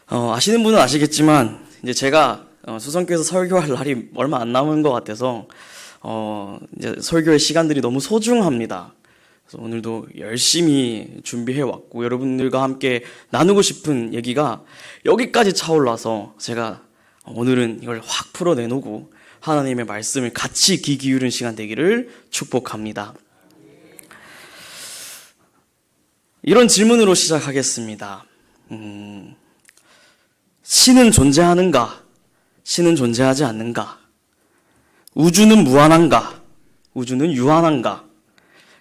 아시는 분은 아시겠지만 이제 제가 수성교에서 설교할 날이 얼마 안 남은 것 같아서 이제 설교의 시간들이 너무 소중합니다. 그래서 오늘도 열심히 준비해 왔고 여러분들과 함께 나누고 싶은 얘기가 여기까지 차올라서 제가 오늘은 이걸 확 풀어내놓고 하나님의 말씀을 같이 귀 기울이는 시간 되기를 축복합니다. 이런 질문으로 시작하겠습니다. 신은 존재하는가? 신은 존재하지 않는가? 우주는 무한한가? 우주는 유한한가?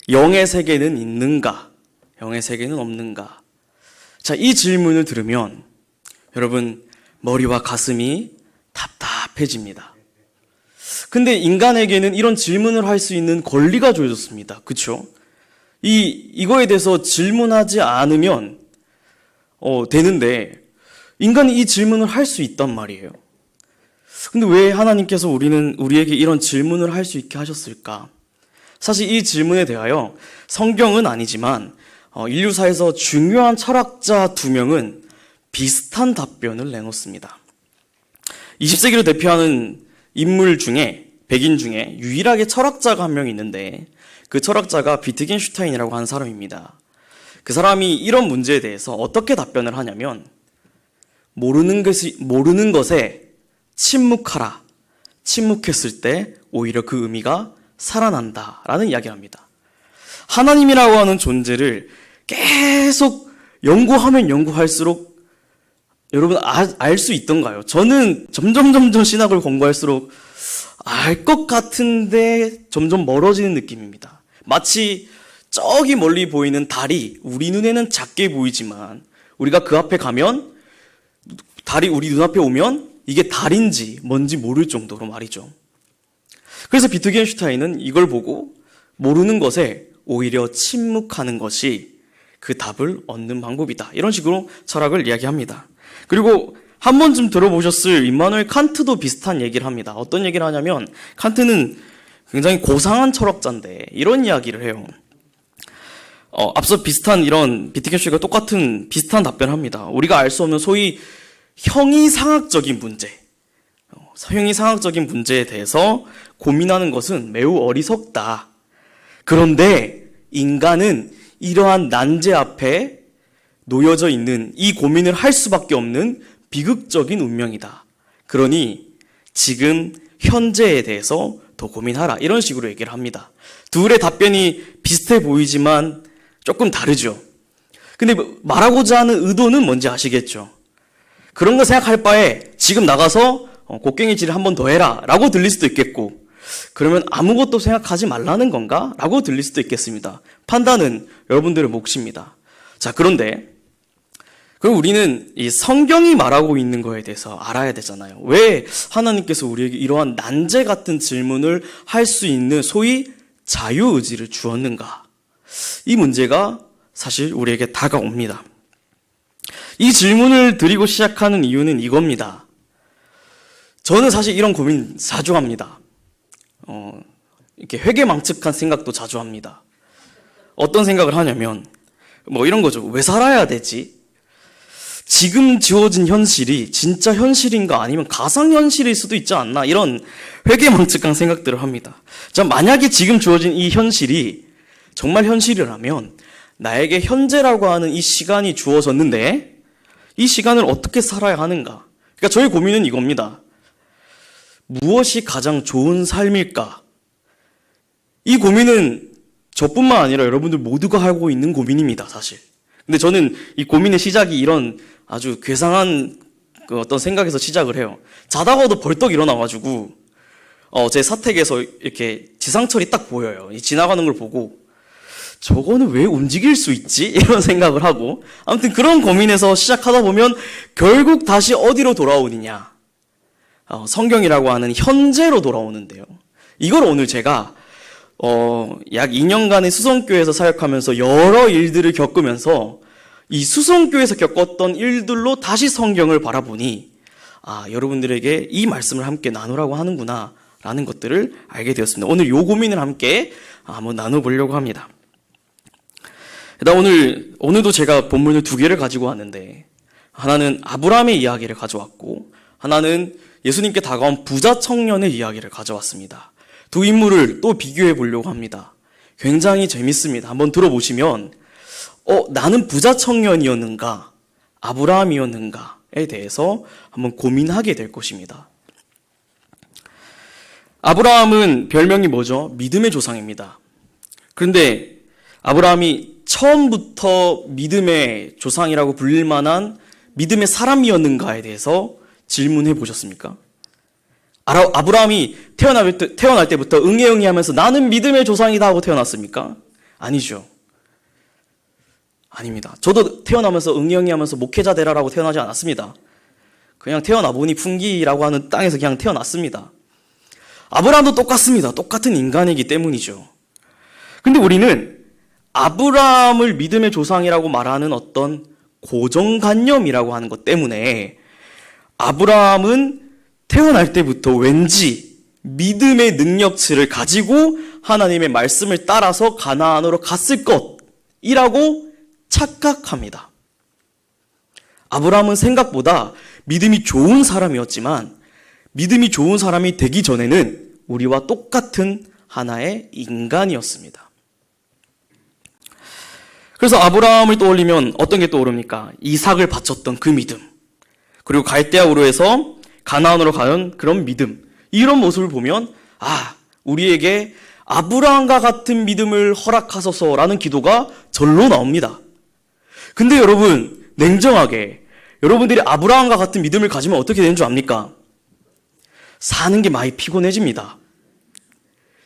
영의 세계는 있는가? 영의 세계는 없는가? 자, 이 질문을 들으면 여러분 머리와 가슴이 답답해집니다. 근데 인간에게는 이런 질문을 할 수 있는 권리가 주어졌습니다. 그렇죠? 이거에 대해서 질문하지 않으면 되는데 인간이 이 질문을 할 수 있단 말이에요. 근데 왜 하나님께서 우리에게 이런 질문을 할 수 있게 하셨을까? 사실 이 질문에 대하여 성경은 아니지만 인류사에서 중요한 철학자 2명은 비슷한 답변을 내놓습니다. 20세기를 대표하는 인물 중에, 백인 중에 유일하게 철학자가 한 명 있는데 그 철학자가 비트겐슈타인이라고 하는 사람입니다. 그 사람이 이런 문제에 대해서 어떻게 답변을 하냐면 모르는 것에 침묵하라. 침묵했을 때 오히려 그 의미가 살아난다라는 이야기를 합니다. 하나님이라고 하는 존재를 계속 연구하면 연구할수록 여러분 알 수 있던가요? 저는 점점 신학을 공부할수록 알 것 같은데 점점 멀어지는 느낌입니다. 마치 저기 멀리 보이는 달이 우리 눈에는 작게 보이지만 우리가 그 앞에 가면 달이 우리 눈앞에 오면 이게 달인지 뭔지 모를 정도로 말이죠. 그래서 비트겐슈타인은 이걸 보고 모르는 것에 오히려 침묵하는 것이 그 답을 얻는 방법이다. 이런 식으로 철학을 이야기합니다. 그리고 한 번쯤 들어보셨을 임마누엘 칸트도 비슷한 얘기를 합니다. 어떤 얘기를 하냐면 칸트는 굉장히 고상한 철학자인데 이런 이야기를 해요. 앞서 비슷한 이런 비트겐슈타인과 똑같은 비슷한 답변을 합니다. 우리가 알 수 없는 소위 형이상학적인 문제, 형이상학적인 문제에 대해서 고민하는 것은 매우 어리석다. 그런데 인간은 이러한 난제 앞에 놓여져 있는 이 고민을 할 수밖에 없는 비극적인 운명이다. 그러니 지금 현재에 대해서 더 고민하라. 이런 식으로 얘기를 합니다. 둘의 답변이 비슷해 보이지만 조금 다르죠. 근데 말하고자 하는 의도는 뭔지 아시겠죠? 그런 거 생각할 바에 지금 나가서 곡괭이질을 한 번 더 해라 라고 들릴 수도 있겠고, 그러면 아무것도 생각하지 말라는 건가? 라고 들릴 수도 있겠습니다. 판단은 여러분들의 몫입니다. 자, 그런데 그럼 우리는 이 성경이 말하고 있는 거에 대해서 알아야 되잖아요. 왜 하나님께서 우리에게 이러한 난제 같은 질문을 할 수 있는 소위 자유의지를 주었는가? 이 문제가 사실 우리에게 다가옵니다. 이 질문을 드리고 시작하는 이유는 이겁니다. 저는 사실 이런 고민 자주 합니다. 이렇게 회개망측한 생각도 자주 합니다. 어떤 생각을 하냐면 이런 거죠. 왜 살아야 되지? 지금 지어진 현실이 진짜 현실인가 아니면 가상현실일 수도 있지 않나? 이런 회개망측한 생각들을 합니다. 자, 만약에 지금 주어진 이 현실이 정말 현실이라면 나에게 현재라고 하는 이 시간이 주어졌는데 이 시간을 어떻게 살아야 하는가? 그러니까 저의 고민은 이겁니다. 무엇이 가장 좋은 삶일까? 이 고민은 저뿐만 아니라 여러분들 모두가 하고 있는 고민입니다, 사실. 근데 저는 이 고민의 시작이 이런 아주 괴상한 어떤 생각에서 시작을 해요. 자다가도 벌떡 일어나가지고 제 사택에서 이렇게 지상철이 딱 보여요. 지나가는 걸 보고 저거는 왜 움직일 수 있지? 이런 생각을 하고, 아무튼 그런 고민에서 시작하다 보면 결국 다시 어디로 돌아오느냐? 성경이라고 하는 현재로 돌아오는데요. 이걸 오늘 제가 약 2년간의 수성교회에서 사역하면서 여러 일들을 겪으면서 이 수성교회에서 겪었던 일들로 다시 성경을 바라보니 여러분들에게 이 말씀을 함께 나누라고 하는구나 라는 것들을 알게 되었습니다. 오늘 이 고민을 함께 한번 나눠보려고 합니다. 일단 오늘도 제가 본문을 2개를 가지고 왔는데 하나는 아브라함의 이야기를 가져왔고 하나는 예수님께 다가온 부자 청년의 이야기를 가져왔습니다. 두 인물을 또 비교해 보려고 합니다. 굉장히 재밌습니다. 한번 들어보시면 나는 부자 청년이었는가 아브라함이었는가에 대해서 한번 고민하게 될 것입니다. 아브라함은 별명이 뭐죠? 믿음의 조상입니다. 그런데 아브라함이 처음부터 믿음의 조상이라고 불릴 만한 믿음의 사람이었는가에 대해서 질문해 보셨습니까? 아브라함이 태어날 때부터 응애응애 하면서 나는 믿음의 조상이다 하고 태어났습니까? 아니죠. 아닙니다. 저도 태어나면서 응애응애 하면서 목회자 되라라고 태어나지 않았습니다. 그냥 태어나 보니 풍기라고 하는 땅에서 그냥 태어났습니다. 아브라함도 똑같습니다. 똑같은 인간이기 때문이죠. 근데 우리는 아브라함을 믿음의 조상이라고 말하는 어떤 고정관념이라고 하는 것 때문에 아브라함은 태어날 때부터 왠지 믿음의 능력치를 가지고 하나님의 말씀을 따라서 가나안으로 갔을 것이라고 착각합니다. 아브라함은 생각보다 믿음이 좋은 사람이었지만 믿음이 좋은 사람이 되기 전에는 우리와 똑같은 하나의 인간이었습니다. 그래서 아브라함을 떠올리면 어떤 게 떠오릅니까? 이삭을 바쳤던 그 믿음, 그리고 갈대아 우르에서 가나안으로 가는 그런 믿음, 이런 모습을 보면 우리에게 아브라함과 같은 믿음을 허락하소서라는 기도가 절로 나옵니다. 근데 여러분, 냉정하게 여러분들이 아브라함과 같은 믿음을 가지면 어떻게 되는 줄 압니까? 사는 게 많이 피곤해집니다.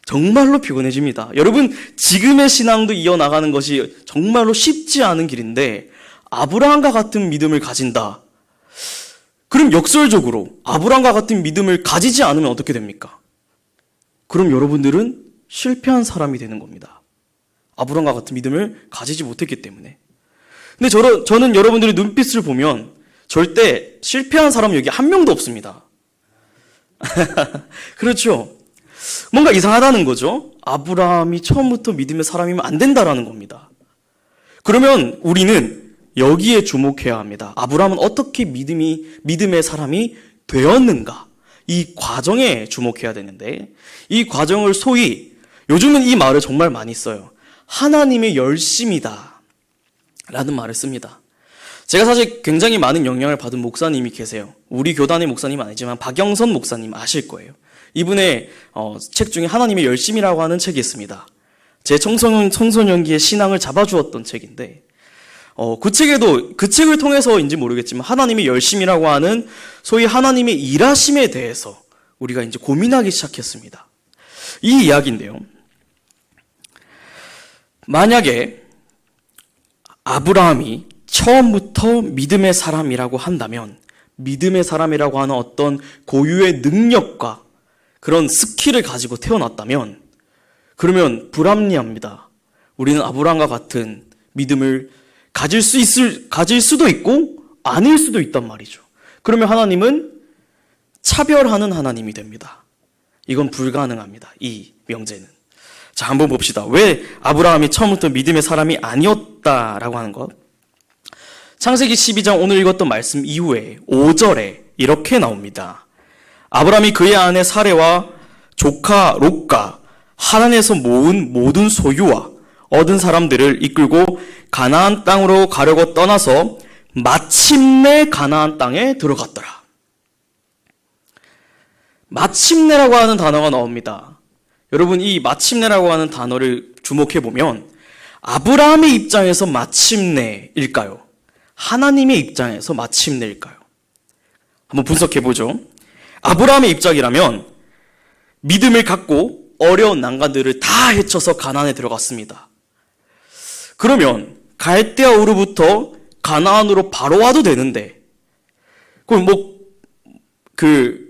정말로 피곤해집니다. 여러분, 지금의 신앙도 이어나가는 것이 정말로 쉽지 않은 길인데 아브라함과 같은 믿음을 가진다. 그럼 역설적으로 아브라함과 같은 믿음을 가지지 않으면 어떻게 됩니까? 그럼 여러분들은 실패한 사람이 되는 겁니다. 아브라함과 같은 믿음을 가지지 못했기 때문에. 근데 저는 여러분들의 눈빛을 보면 절대 실패한 사람은 여기 한 명도 없습니다. 그렇죠? 뭔가 이상하다는 거죠. 아브라함이 처음부터 믿음의 사람이면 안 된다라는 겁니다. 그러면 우리는 여기에 주목해야 합니다. 아브라함은 어떻게 믿음의 사람이 되었는가? 이 과정에 주목해야 되는데, 이 과정을 소위 요즘은 이 말을 정말 많이 써요. 하나님의 열심이다 라는 말을 씁니다. 제가 사실 굉장히 많은 영향을 받은 목사님이 계세요. 우리 교단의 목사님은 아니지만 박영선 목사님 아실 거예요. 이분의 책 중에 하나님의 열심이라고 하는 책이 있습니다. 제 청소년기의 신앙을 잡아주었던 책인데, 그 책을 통해서인지 모르겠지만 하나님의 열심이라고 하는 소위 하나님의 일하심에 대해서 우리가 이제 고민하기 시작했습니다. 이 이야기인데요. 만약에 아브라함이 처음부터 믿음의 사람이라고 한다면 믿음의 사람이라고 하는 어떤 고유의 능력과 그런 스킬을 가지고 태어났다면 그러면 불합리합니다. 우리는 아브라함과 같은 믿음을 가질 수도 있고 아닐 수도 있단 말이죠. 그러면 하나님은 차별하는 하나님이 됩니다. 이건 불가능합니다. 이 명제는. 자, 한번 봅시다. 왜 아브라함이 처음부터 믿음의 사람이 아니었다라고 하는 것. 창세기 12장 오늘 읽었던 말씀 이후에 5절에 이렇게 나옵니다. 아브라함이 그의 아내 사레와 조카 롯과 하란에서 모은 모든 소유와 얻은 사람들을 이끌고 가나안 땅으로 가려고 떠나서 마침내 가나안 땅에 들어갔더라. 마침내라고 하는 단어가 나옵니다. 여러분, 이 마침내라고 하는 단어를 주목해 보면 아브라함의 입장에서 마침내일까요? 하나님의 입장에서 마침내일까요? 한번 분석해 보죠. 아브라함의 입장이라면 믿음을 갖고 어려운 난관들을 다 헤쳐서 가나안에 들어갔습니다. 그러면 갈대아 우르부터 가나안으로 바로 와도 되는데, 그럼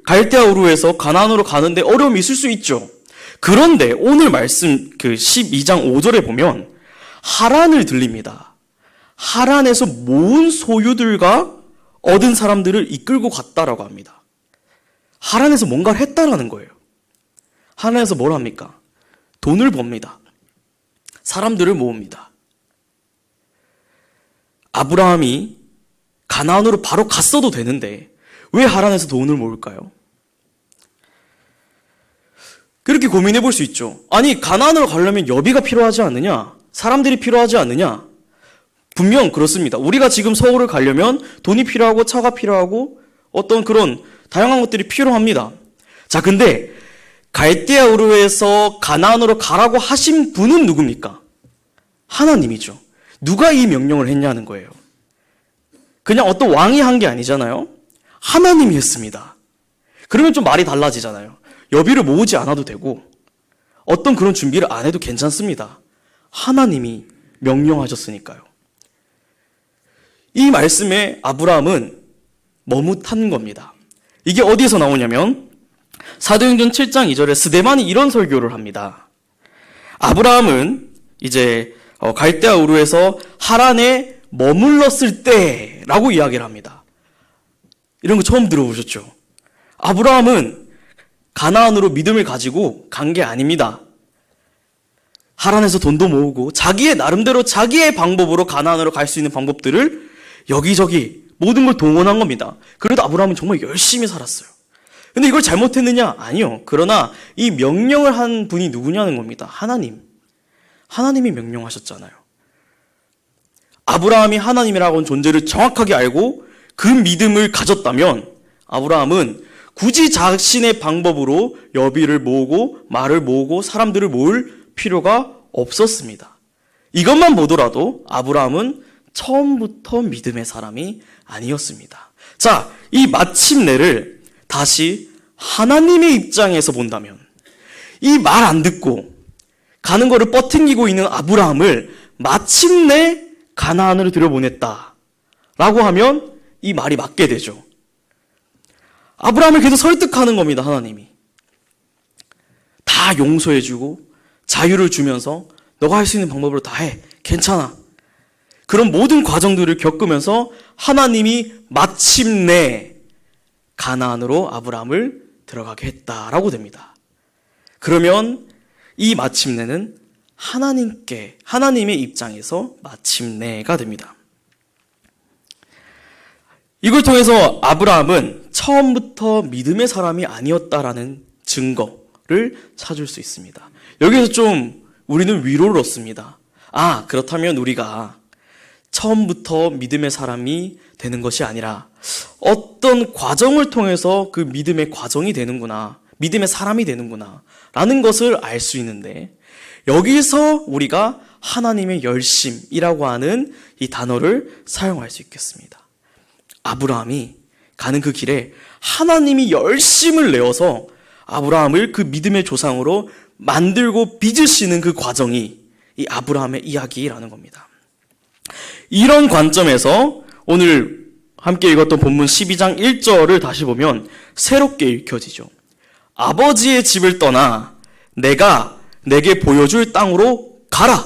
갈대아 우르에서 가나안으로 가는데 어려움이 있을 수 있죠. 그런데 오늘 말씀 12장 5절에 보면 하란을 들립니다. 하란에서 모은 소유들과 얻은 사람들을 이끌고 갔다라고 합니다. 하란에서 뭔가를 했다라는 거예요. 하란에서 뭘 합니까? 돈을 법니다. 사람들을 모읍니다. 아브라함이 가나안으로 바로 갔어도 되는데 왜 하란에서 돈을 모을까요? 그렇게 고민해 볼 수 있죠. 아니, 가나안으로 가려면 여비가 필요하지 않느냐? 사람들이 필요하지 않느냐? 분명 그렇습니다. 우리가 지금 서울을 가려면 돈이 필요하고 차가 필요하고 어떤 그런 다양한 것들이 필요합니다. 자, 근데 갈대아 우르에서 가나안으로 가라고 하신 분은 누굽니까? 하나님이죠. 누가 이 명령을 했냐는 거예요. 그냥 어떤 왕이 한 게 아니잖아요. 하나님이 했습니다. 그러면 좀 말이 달라지잖아요. 여비를 모으지 않아도 되고 어떤 그런 준비를 안 해도 괜찮습니다. 하나님이 명령하셨으니까요. 이 말씀에 아브라함은 머뭇한 겁니다. 이게 어디서 나오냐면 사도행전 7장 2절에 스데반이 이런 설교를 합니다. 아브라함은 이제 갈대아 우르에서 하란에 머물렀을 때라고 이야기를 합니다. 이런 거 처음 들어보셨죠? 아브라함은 가나안으로 믿음을 가지고 간 게 아닙니다. 하란에서 돈도 모으고 자기의 나름대로 자기의 방법으로 가나안으로 갈 수 있는 방법들을 여기저기 모든 걸 동원한 겁니다. 그래도 아브라함은 정말 열심히 살았어요. 근데 이걸 잘못했느냐? 아니요. 그러나 이 명령을 한 분이 누구냐는 겁니다. 하나님. 하나님이 명령하셨잖아요. 아브라함이 하나님이라고 하는 존재를 정확하게 알고 그 믿음을 가졌다면 아브라함은 굳이 자신의 방법으로 여비를 모으고 말을 모으고 사람들을 모을 필요가 없었습니다. 이것만 보더라도 아브라함은 처음부터 믿음의 사람이 아니었습니다. 자, 이 마침내를 다시 하나님의 입장에서 본다면 이 말 안 듣고 가는 거를 뻗팅기고 있는 아브라함을 마침내 가나안으로 들여보냈다 라고 하면 이 말이 맞게 되죠. 아브라함을 계속 설득하는 겁니다. 하나님이 다 용서해주고 자유를 주면서 너가 할 수 있는 방법으로 다 해. 괜찮아. 그런 모든 과정들을 겪으면서 하나님이 마침내 가나안으로 아브라함을 들어가게 했다라고 됩니다. 그러면 이 마침내는 하나님의 입장에서 마침내가 됩니다. 이걸 통해서 아브라함은 처음부터 믿음의 사람이 아니었다라는 증거를 찾을 수 있습니다. 여기서 좀 우리는 위로를 얻습니다. 아, 그렇다면 우리가 처음부터 믿음의 사람이 되는 것이 아니라 어떤 과정을 통해서 그 믿음의 과정이 되는구나, 믿음의 사람이 되는구나 라는 것을 알 수 있는데, 여기서 우리가 하나님의 열심이라고 하는 이 단어를 사용할 수 있겠습니다. 아브라함이 가는 그 길에 하나님이 열심을 내어서 아브라함을 그 믿음의 조상으로 만들고 빚으시는 그 과정이 이 아브라함의 이야기라는 겁니다. 이런 관점에서 오늘 함께 읽었던 본문 12장 1절을 다시 보면 새롭게 읽혀지죠. 아버지의 집을 떠나 내가 내게 보여줄 땅으로 가라.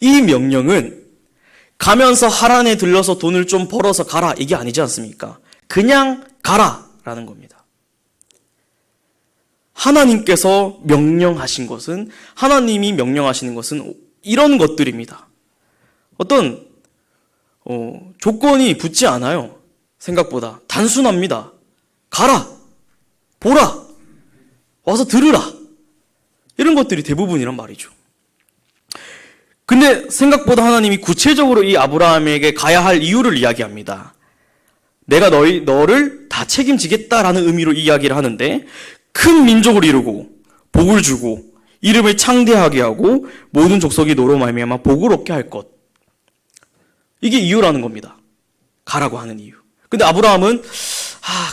이 명령은 가면서 하란에 들러서 돈을 좀 벌어서 가라 이게 아니지 않습니까? 그냥 가라라는 겁니다. 하나님께서 명령하신 것은, 하나님이 명령하시는 것은 이런 것들입니다. 어떤 조건이 붙지 않아요. 생각보다 단순합니다. 가라, 보라, 와서 들으라, 이런 것들이 대부분이란 말이죠. 근데 생각보다 하나님이 구체적으로 이 아브라함에게 가야 할 이유를 이야기합니다. 내가 너를 다 책임지겠다라는 의미로 이야기를 하는데, 큰 민족을 이루고 복을 주고 이름을 창대하게 하고 모든 족속이 너로 말미암아 복을 얻게 할 것, 이게 이유라는 겁니다. 가라고 하는 이유. 근데 아브라함은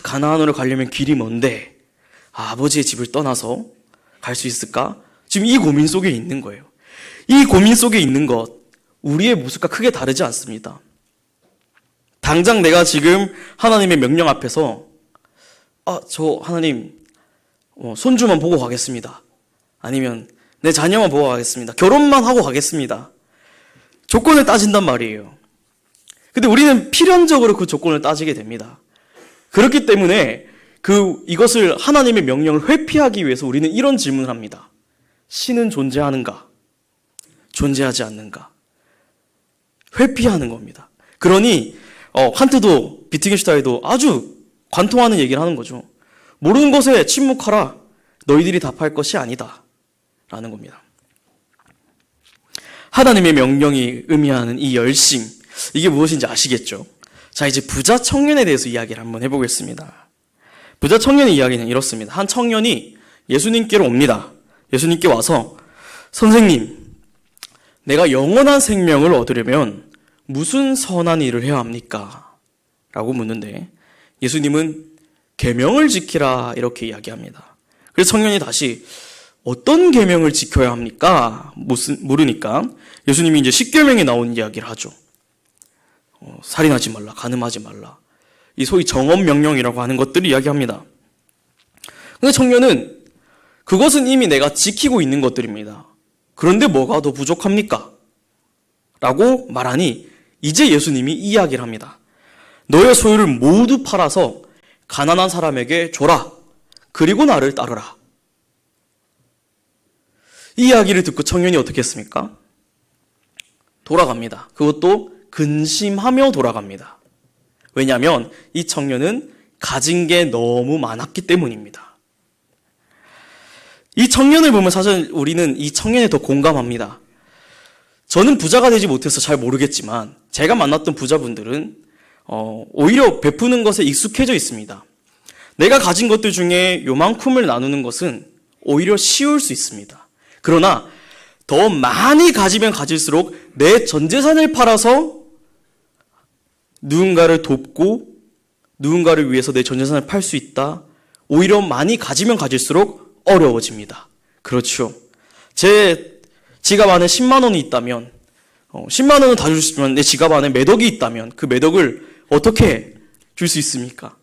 가나안으로 가려면 길이 먼데 아버지의 집을 떠나서 갈 수 있을까? 지금 이 고민 속에 있는 거예요. 이 고민 속에 있는 것, 우리의 모습과 크게 다르지 않습니다. 당장 내가 지금 하나님의 명령 앞에서 저 하나님 손주만 보고 가겠습니다. 아니면 내 자녀만 보고 가겠습니다. 결혼만 하고 가겠습니다. 조건을 따진단 말이에요. 근데 우리는 필연적으로 그 조건을 따지게 됩니다. 그렇기 때문에 이것을 하나님의 명령을 회피하기 위해서 우리는 이런 질문을 합니다. 신은 존재하는가? 존재하지 않는가? 회피하는 겁니다. 그러니 칸트도 비트겐슈타인도 아주 관통하는 얘기를 하는 거죠. 모르는 것에 침묵하라. 너희들이 답할 것이 아니다. 라는 겁니다. 하나님의 명령이 의미하는 이 열심, 이게 무엇인지 아시겠죠? 자, 이제 부자 청년에 대해서 이야기를 한번 해보겠습니다. 부자 청년의 이야기는 이렇습니다. 한 청년이 예수님께로 옵니다. 예수님께 와서 선생님, 내가 영원한 생명을 얻으려면 무슨 선한 일을 해야 합니까? 라고 묻는데 예수님은 계명을 지키라 이렇게 이야기합니다. 그래서 청년이 다시 어떤 계명을 지켜야 합니까? 물으니까 예수님이 이제 10계명에 나온 이야기를 하죠. 살인하지 말라, 간음하지 말라. 이 소위 정엄명령이라고 하는 것들을 이야기합니다. 근데 청년은 그것은 이미 내가 지키고 있는 것들입니다. 그런데 뭐가 더 부족합니까? 라고 말하니 이제 예수님이 이야기를 합니다. 너의 소유를 모두 팔아서 가난한 사람에게 줘라. 그리고 나를 따르라. 이 이야기를 듣고 청년이 어떻게 했습니까? 돌아갑니다. 그것도 근심하며 돌아갑니다. 왜냐하면 이 청년은 가진 게 너무 많았기 때문입니다. 이 청년을 보면 사실 우리는 이 청년에 더 공감합니다. 저는 부자가 되지 못해서 잘 모르겠지만 제가 만났던 부자분들은 오히려 베푸는 것에 익숙해져 있습니다. 내가 가진 것들 중에 요만큼을 나누는 것은 오히려 쉬울 수 있습니다. 그러나 더 많이 가지면 가질수록 내 전 재산을 팔아서 누군가를 돕고 누군가를 위해서 내 전 재산을 팔 수 있다. 오히려 많이 가지면 가질수록 어려워집니다. 그렇죠. 제 지갑 안에 10만 원이 있다면 10만 원은 다 줄 수 있지만 내 지갑 안에 몇 억이 있다면 그 몇 억을 어떻게 줄 수 있습니까?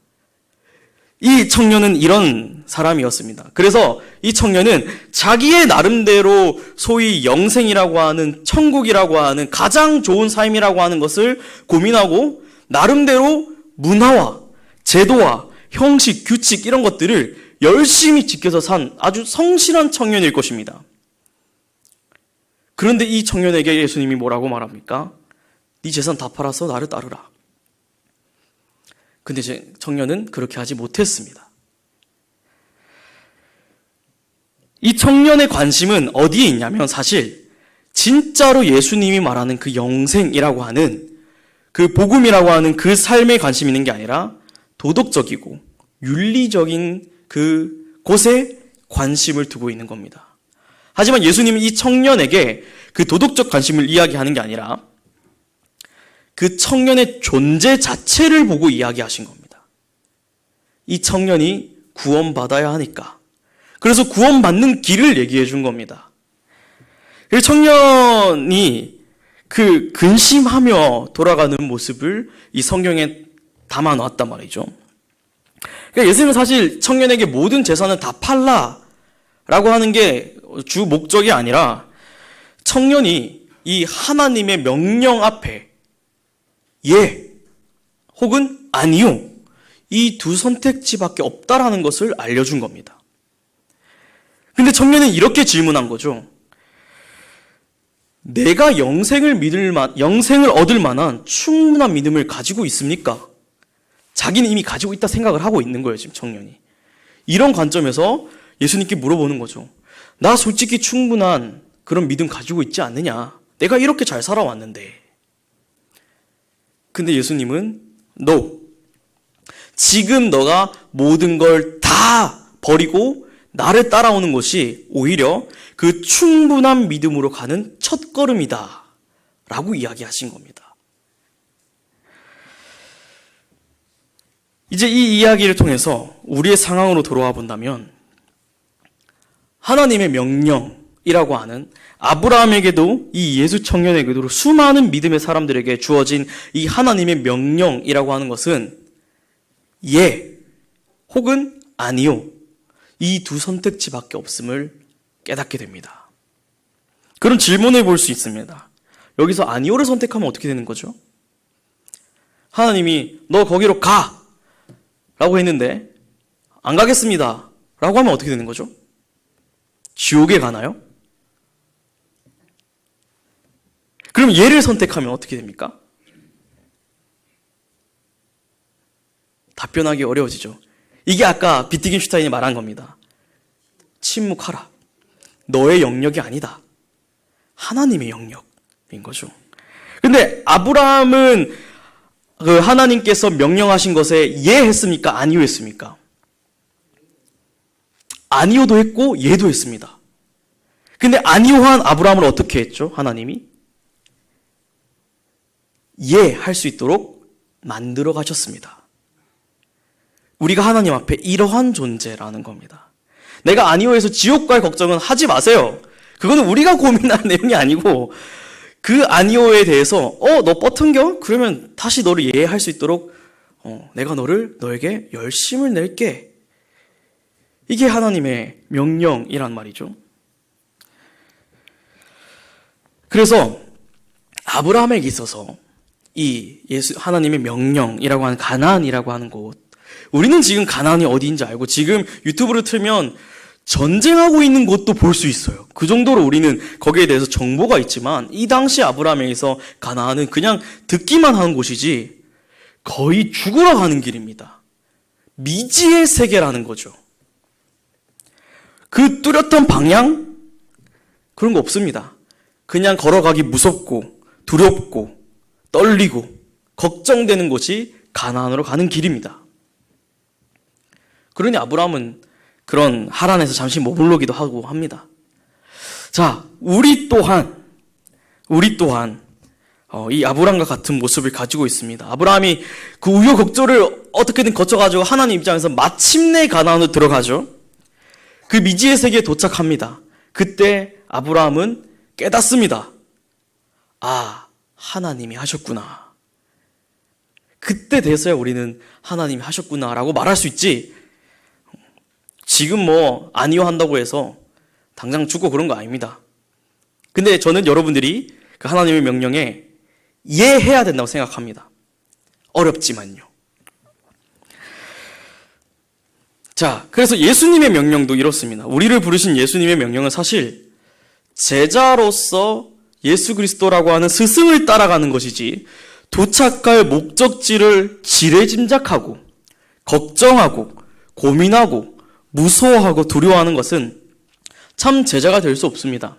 이 청년은 이런 사람이었습니다. 그래서 이 청년은 자기의 나름대로 소위 영생이라고 하는 천국이라고 하는 가장 좋은 삶이라고 하는 것을 고민하고 나름대로 문화와 제도와 형식, 규칙 이런 것들을 열심히 지켜서 산 아주 성실한 청년일 것입니다. 그런데 이 청년에게 예수님이 뭐라고 말합니까? 네 재산 다 팔아서 나를 따르라. 근데 청년은 그렇게 하지 못했습니다. 이 청년의 관심은 어디에 있냐면 사실 진짜로 예수님이 말하는 그 영생이라고 하는 그 복음이라고 하는 그 삶에 관심이 있는 게 아니라 도덕적이고 윤리적인 그 곳에 관심을 두고 있는 겁니다. 하지만 예수님은 이 청년에게 그 도덕적 관심을 이야기하는 게 아니라 그 청년의 존재 자체를 보고 이야기하신 겁니다. 이 청년이 구원받아야 하니까. 그래서 구원받는 길을 얘기해 준 겁니다. 그 청년이 그 근심하며 돌아가는 모습을 이 성경에 담아 놨단 말이죠. 그러니까 예수님은 사실 청년에게 모든 재산을 다 팔라라고 하는 게 주 목적이 아니라 청년이 이 하나님의 명령 앞에 예 혹은 아니요 이 두 선택지밖에 없다라는 것을 알려준 겁니다. 근데 청년은 이렇게 질문한 거죠. 내가 영생을 얻을 만한 충분한 믿음을 가지고 있습니까? 자기는 이미 가지고 있다 생각을 하고 있는 거예요, 지금 청년이. 이런 관점에서 예수님께 물어보는 거죠. 나 솔직히 충분한 그런 믿음 가지고 있지 않느냐? 내가 이렇게 잘 살아왔는데. 근데 예수님은 No. 지금 너가 모든 걸 다 버리고 나를 따라오는 것이 오히려 그 충분한 믿음으로 가는 첫걸음이다. 라고 이야기하신 겁니다. 이제 이 이야기를 통해서 우리의 상황으로 돌아와 본다면 하나님의 명령이라고 하는 아브라함에게도 이 예수 청년에게도 수많은 믿음의 사람들에게 주어진 이 하나님의 명령이라고 하는 것은 예 혹은 아니요 이 두 선택지밖에 없음을 깨닫게 됩니다. 그런 질문을 볼 수 있습니다. 여기서 아니요를 선택하면 어떻게 되는 거죠? 하나님이 너 거기로 가! 라고 했는데 안 가겠습니다. 라고 하면 어떻게 되는 거죠? 지옥에 가나요? 그럼 얘를 선택하면 어떻게 됩니까? 답변하기 어려워지죠. 이게 아까 비트겐슈타인이 말한 겁니다. 침묵하라. 너의 영역이 아니다. 하나님의 영역인 거죠. 근데 아브라함은 그 하나님께서 명령하신 것에 예했습니까? 아니요 했습니까? 아니요도 했고 예도 했습니다. 근데 아니요한 아브라함을 어떻게 했죠? 하나님이 예할 수 있도록 만들어 가셨습니다. 우리가 하나님 앞에 이러한 존재라는 겁니다. 내가 아니요해서 지옥 갈 걱정은 하지 마세요. 그거는 우리가 고민할 내용이 아니고 그 아니요에 대해서 너 뻗은겨? 그러면 다시 너를 이해할 수 있도록 내가 너에게 열심을 낼게. 이게 하나님의 명령이란 말이죠. 그래서 아브라함에게 있어서 이 하나님의 명령이라고 하는 가나안이라고 하는 곳, 우리는 지금 가나안이 어디인지 알고 지금 유튜브를 틀면 전쟁하고 있는 곳도 볼 수 있어요. 그 정도로 우리는 거기에 대해서 정보가 있지만 이 당시 아브라함에게서 가나안은 그냥 듣기만 하는 곳이지 거의 죽으러 가는 길입니다. 미지의 세계라는 거죠. 그 뚜렷한 방향? 그런 거 없습니다. 그냥 걸어가기 무섭고 두렵고 떨리고 걱정되는 곳이 가나안으로 가는 길입니다. 그러니 아브라함은 그런 하란에서 잠시 머물러기도 하고 합니다. 자, 우리 또한 이 아브라함과 같은 모습을 가지고 있습니다. 아브라함이 그 우여곡절을 어떻게든 거쳐가지고 하나님 입장에서 마침내 가나안으로 들어가죠. 그 미지의 세계에 도착합니다. 그때 아브라함은 깨닫습니다. 아, 하나님이 하셨구나. 그때 돼서야 우리는 하나님이 하셨구나라고 말할 수 있지. 지금 아니요 한다고 해서 당장 죽고 그런 거 아닙니다. 근데 저는 여러분들이 그 하나님의 명령에 예해야 된다고 생각합니다. 어렵지만요. 자, 그래서 예수님의 명령도 이렇습니다. 우리를 부르신 예수님의 명령은 사실 제자로서 예수 그리스도라고 하는 스승을 따라가는 것이지 도착할 목적지를 지레짐작하고 걱정하고 고민하고 무서워하고 두려워하는 것은 참 제자가 될 수 없습니다.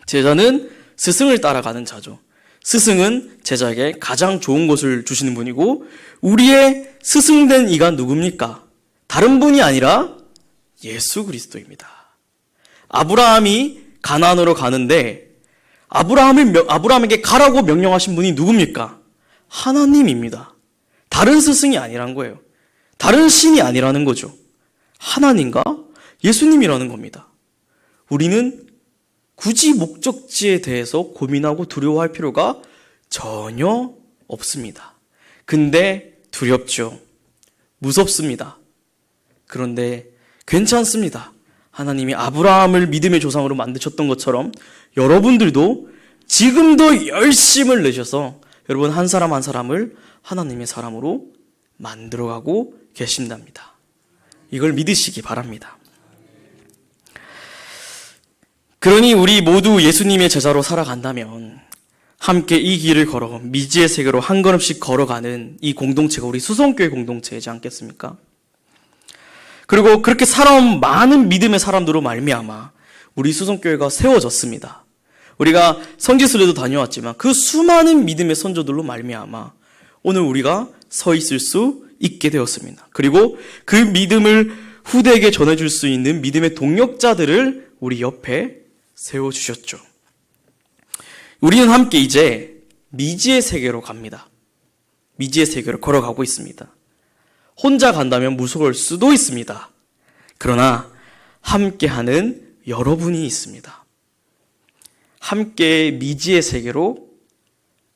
제자는 스승을 따라가는 자죠. 스승은 제자에게 가장 좋은 것을 주시는 분이고 우리의 스승된 이가 누굽니까? 다른 분이 아니라 예수 그리스도입니다. 아브라함이 가나안으로 가는데 아브라함에게 가라고 명령하신 분이 누굽니까? 하나님입니다. 다른 스승이 아니란 거예요. 다른 신이 아니라는 거죠. 하나님과 예수님이라는 겁니다. 우리는 굳이 목적지에 대해서 고민하고 두려워할 필요가 전혀 없습니다. 근데 두렵죠. 무섭습니다. 그런데 괜찮습니다. 하나님이 아브라함을 믿음의 조상으로 만드셨던 것처럼 여러분들도 지금도 열심을 내셔서 여러분 한 사람 한 사람을 하나님의 사람으로 만들어가고 계신답니다. 이걸 믿으시기 바랍니다. 그러니 우리 모두 예수님의 제자로 살아간다면 함께 이 길을 걸어 미지의 세계로 한 걸음씩 걸어가는 이 공동체가 우리 수성교회 공동체이지 않겠습니까? 그리고 그렇게 살아온 많은 믿음의 사람들로 말미암아 우리 수성교회가 세워졌습니다. 우리가 성지순례도 다녀왔지만 그 수많은 믿음의 선조들로 말미암아 오늘 우리가 서 있을 수 있게 되었습니다. 그리고 그 믿음을 후대에게 전해줄 수 있는 믿음의 동력자들을 우리 옆에 세워주셨죠. 우리는 함께 이제 미지의 세계로 갑니다. 미지의 세계로 걸어가고 있습니다. 혼자 간다면 무서울 수도 있습니다. 그러나 함께하는 여러분이 있습니다. 함께 미지의 세계로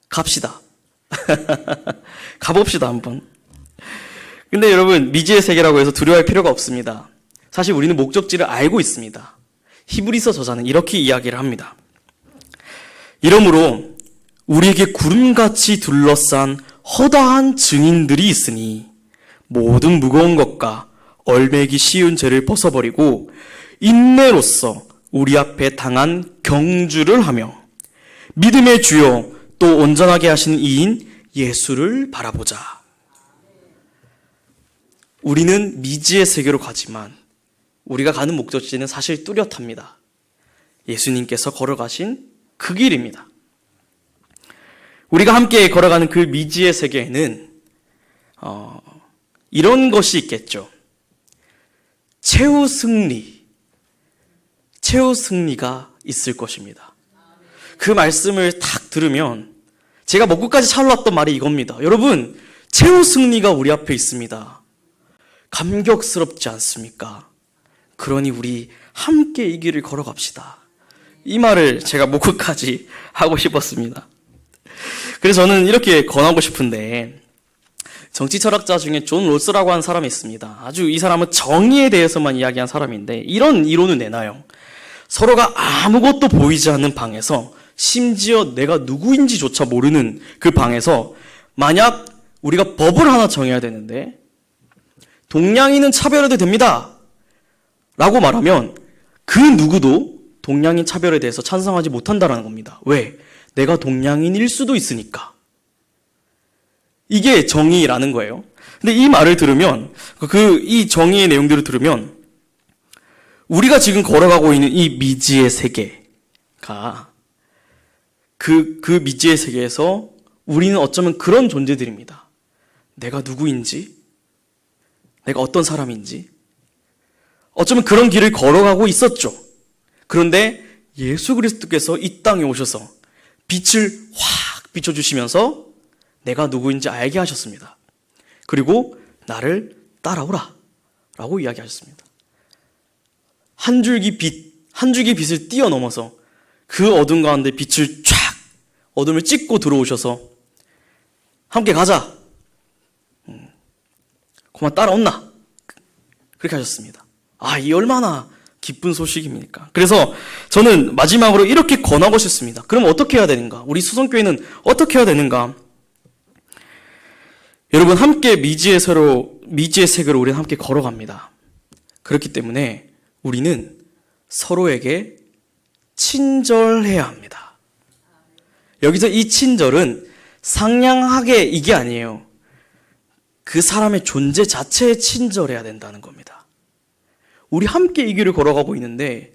갑시다. 가봅시다 한번. 근데 여러분 미지의 세계라고 해서 두려워할 필요가 없습니다. 사실 우리는 목적지를 알고 있습니다. 히브리서 저자는 이렇게 이야기를 합니다. 이러므로 우리에게 구름같이 둘러싼 허다한 증인들이 있으니 모든 무거운 것과 얼매기 쉬운 죄를 벗어버리고 인내로써 우리 앞에 당한 경주를 하며 믿음의 주요 또 온전하게 하시는 이인 예수를 바라보자. 우리는 미지의 세계로 가지만 우리가 가는 목적지는 사실 뚜렷합니다. 예수님께서 걸어가신 그 길입니다. 우리가 함께 걸어가는 그 미지의 세계에는 이런 것이 있겠죠. 최후 승리가 있을 것입니다. 그 말씀을 딱 들으면 제가 먹고 끝까지 차올랐던 말이 이겁니다. 여러분, 최후 승리가 우리 앞에 있습니다. 감격스럽지 않습니까? 그러니 우리 함께 이 길을 걸어갑시다. 이 말을 제가 목 끝까지 하고 싶었습니다. 그래서 저는 이렇게 권하고 싶은데, 정치 철학자 중에 존 롤스라고 하는 사람이 있습니다. 아주 이 사람은 정의에 대해서만 이야기한 사람인데 이런 이론을 내놔요. 서로가 아무것도 보이지 않는 방에서, 심지어 내가 누구인지조차 모르는 그 방에서 만약 우리가 법을 하나 정해야 되는데 동양인은 차별해도 됩니다 라고 말하면 그 누구도 동양인 차별에 대해서 찬성하지 못한다는 겁니다. 왜? 내가 동양인일 수도 있으니까. 이게 정의라는 거예요. 근데 이 말을 들으면, 이 정의의 내용들을 들으면 우리가 지금 걸어가고 있는 이 미지의 세계가 그 미지의 세계에서 우리는 어쩌면 그런 존재들입니다. 내가 누구인지, 내가 어떤 사람인지, 어쩌면 그런 길을 걸어가고 있었죠. 그런데 예수 그리스도께서 이 땅에 오셔서 빛을 확 비춰주시면서 내가 누구인지 알게 하셨습니다. 그리고 나를 따라오라 라고 이야기하셨습니다. 한 줄기 빛을 뛰어넘어서 그 어둠 가운데 빛을 쫙, 어둠을 찍고 들어오셔서 함께 가자. 그만 따라온나. 그렇게 하셨습니다. 이 얼마나 기쁜 소식입니까? 그래서 저는 마지막으로 이렇게 권하고 싶습니다. 그럼 어떻게 해야 되는가? 우리 수성교회는 어떻게 해야 되는가? 여러분, 함께 미지의 세계로 우리는 함께 걸어갑니다. 그렇기 때문에 우리는 서로에게 친절해야 합니다. 여기서 이 친절은 상냥하게 이게 아니에요. 그 사람의 존재 자체에 친절해야 된다는 겁니다. 우리 함께 이 길을 걸어가고 있는데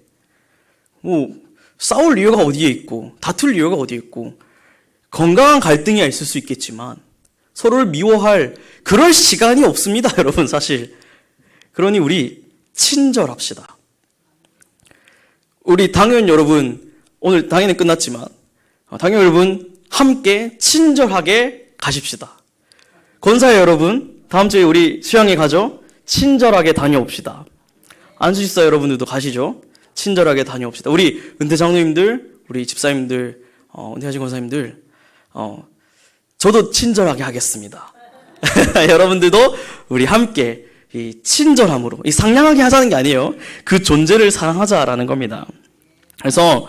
싸울 이유가 어디에 있고 다툴 이유가 어디에 있고 건강한 갈등이 있을 수 있겠지만 서로를 미워할 그럴 시간이 없습니다. 여러분, 사실. 그러니 우리 친절합시다. 우리 당연 여러분, 오늘 당연히 끝났지만 당연 여러분 함께 친절하게 가십시다. 권사회 여러분, 다음 주에 우리 수양회 가죠? 친절하게 다녀옵시다. 안수집사 여러분들도 가시죠? 친절하게 다녀옵시다. 우리 은퇴 장로님들, 우리 집사님들, 은퇴하신 권사님들, 저도 친절하게 하겠습니다. 여러분들도 우리 함께 이 친절함으로, 이 상냥하게 하자는 게 아니에요. 그 존재를 사랑하자라는 겁니다. 그래서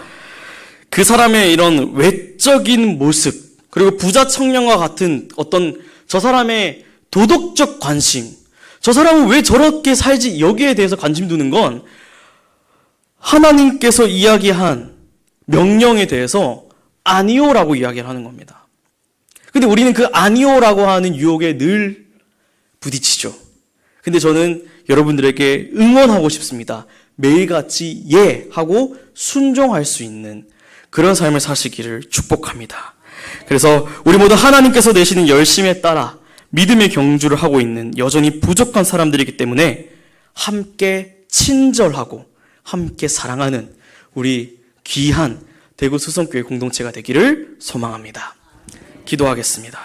그 사람의 이런 외적인 모습, 그리고 부자 청년과 같은 어떤 저 사람의 도덕적 관심, 저 사람은 왜 저렇게 살지, 여기에 대해서 관심 두는 건 하나님께서 이야기한 명령에 대해서 아니오라고 이야기를 하는 겁니다. 근데 우리는 그 아니오라고 하는 유혹에 늘 부딪히죠. 근데 저는 여러분들에게 응원하고 싶습니다. 매일같이 예 하고 순종할 수 있는 그런 삶을 사시기를 축복합니다. 그래서 우리 모두 하나님께서 내시는 열심에 따라 믿음의 경주를 하고 있는 여전히 부족한 사람들이기 때문에 함께 친절하고 함께 사랑하는 우리 귀한 대구 수성교회 공동체가 되기를 소망합니다. 기도하겠습니다.